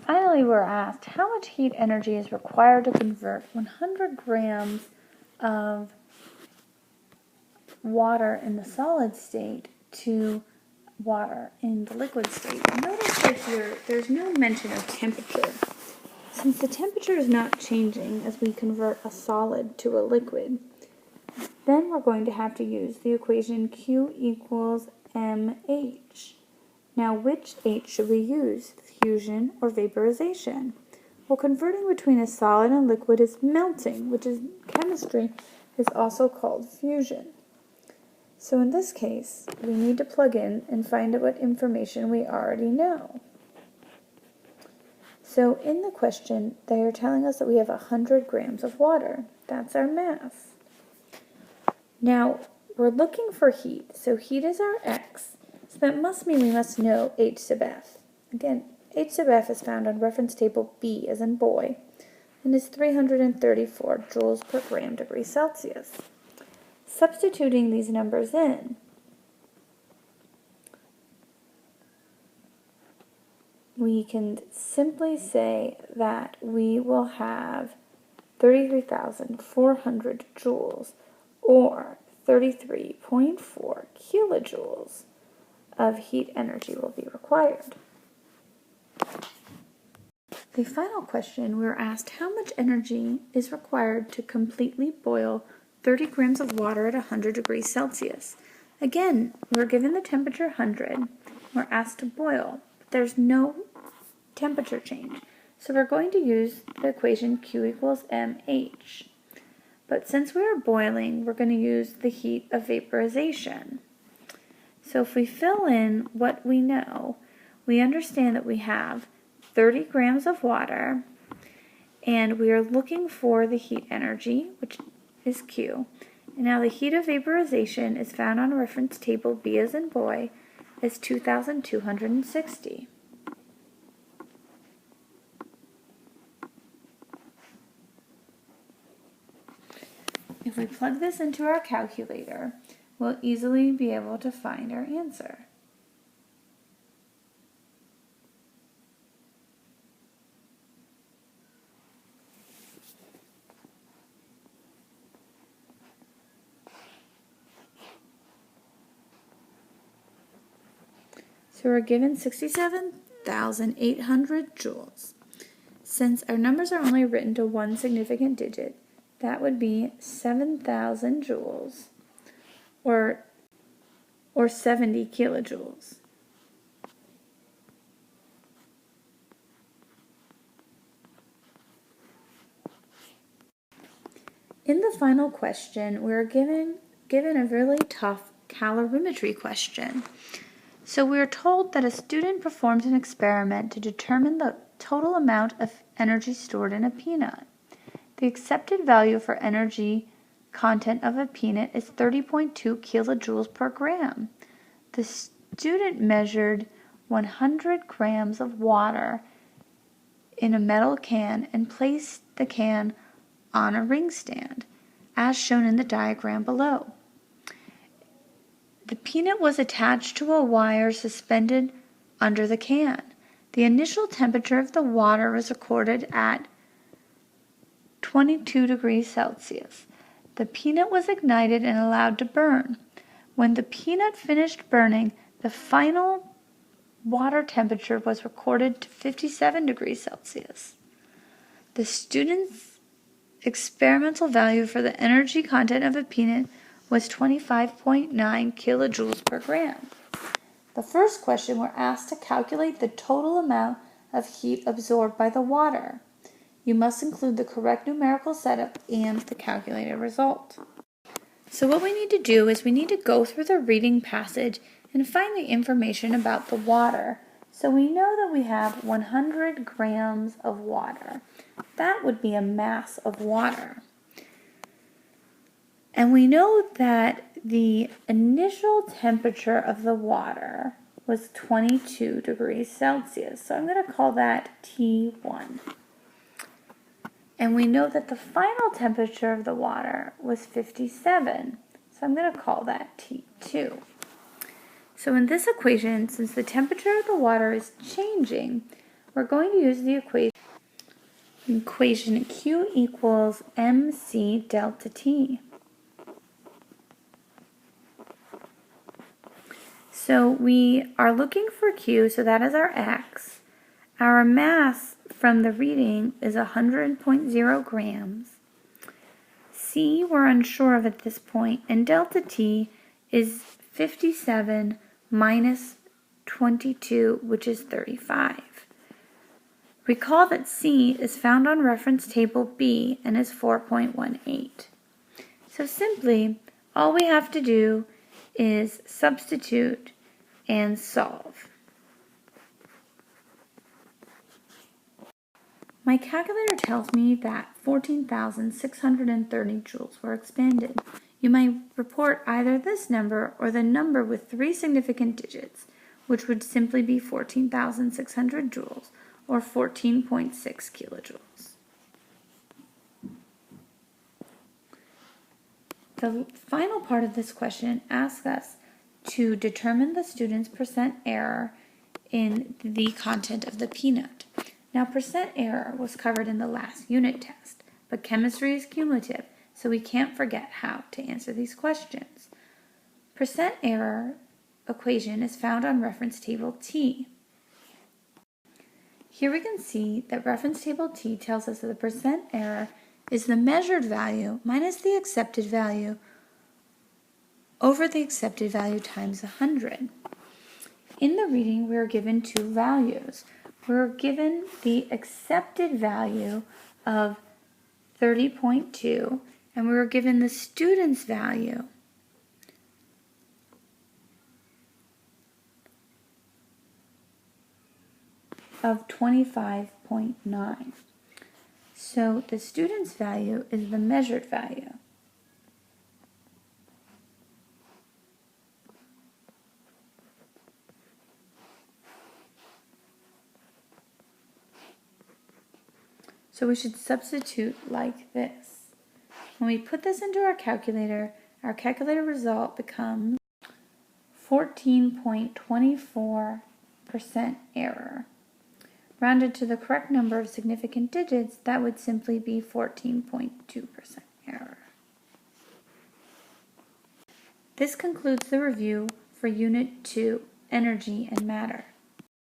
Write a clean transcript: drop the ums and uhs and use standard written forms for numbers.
finally, we're asked how much heat energy is required to convert 100 grams of water in the solid state to water in the liquid state. Notice that here there's no mention of temperature. Since the temperature is not changing as we convert a solid to a liquid, then we're going to have to use the equation Q equals mH. Now, which H should we use, fusion or vaporization? Well, converting between a solid and liquid is melting, which in chemistry is also called fusion. So in this case, we need to plug in and find out what information we already know. So in the question, they are telling us that we have 100 grams of water. That's our mass. Now, we're looking for heat, so heat is our X. So that must mean we must know H sub F. Again, H sub F is found on reference table B as in boy, and is 334 joules per gram degree Celsius. Substituting these numbers in, we can simply say that we will have 33,400 joules, or 33.4 kilojoules of heat energy will be required. The final question, we were asked how much energy is required to completely boil 30 grams of water at 100 degrees Celsius. Again, we're given the temperature 100. We're asked to boil, but there's no temperature change. So we're going to use the equation Q equals mH. But since we are boiling, we're going to use the heat of vaporization. So if we fill in what we know, we understand that we have 30 grams of water, and we are looking for the heat energy, which is Q. And now the heat of vaporization is found on reference table B as in boy as 2,260. If we plug this into our calculator, we'll easily be able to find our answer. So we're given 67,800 joules. Since our numbers are only written to one significant digit, that would be 7,000 joules, or 70 kilojoules. In the final question, we're given a really tough calorimetry question. So we're told that a student performed an experiment to determine the total amount of energy stored in a peanut. The accepted value for energy content of a peanut is 30.2 kilojoules per gram. The student measured 100 grams of water in a metal can and placed the can on a ring stand, as shown in the diagram below. The peanut was attached to a wire suspended under the can. The initial temperature of the water was recorded at 22 degrees Celsius. The peanut was ignited and allowed to burn. When the peanut finished burning, the final water temperature was recorded to 57 degrees Celsius. The student's experimental value for the energy content of a peanut was 25.9 kilojoules per gram. The first question, we're asked to calculate the total amount of heat absorbed by the water. You must include the correct numerical setup and the calculated result. So what we need to do is we need to go through the reading passage and find the information about the water. So we know that we have 100 grams of water. That would be a mass of water. And we know that the initial temperature of the water was 22 degrees Celsius. So I'm going to call that T1. And we know that the final temperature of the water was 57. So I'm going to call that T2. So in this equation, since the temperature of the water is changing, we're going to use the equation Q equals mc delta T. So we are looking for Q, so that is our X. Our mass from the reading is 100.0 grams. C we're unsure of at this point, and delta T is 57 minus 22, which is 35. Recall that C is found on reference table B and is 4.18. So simply, all we have to do is substitute and solve. My calculator tells me that 14,630 joules were expended. You might report either this number or the number with 3 significant digits, which would simply be 14,600 joules, or 14.6 kilojoules. The final part of this question asks us to determine the student's percent error in the content of the peanut. Now, percent error was covered in the last unit test, but chemistry is cumulative, so we can't forget how to answer these questions. Percent error equation is found on reference table T. Here we can see that reference table T tells us that the percent error is the measured value minus the accepted value over the accepted value times 100. In the reading, we are given two values. We're given the accepted value of 30.2, and we were given the student's value of 25.9. So the student's value is the measured value. So we should substitute like this. When we put this into our calculator result becomes 14.24% error. Rounded to the correct number of significant digits, that would simply be 14.2% error. This concludes the review for Unit 2, Energy and Matter.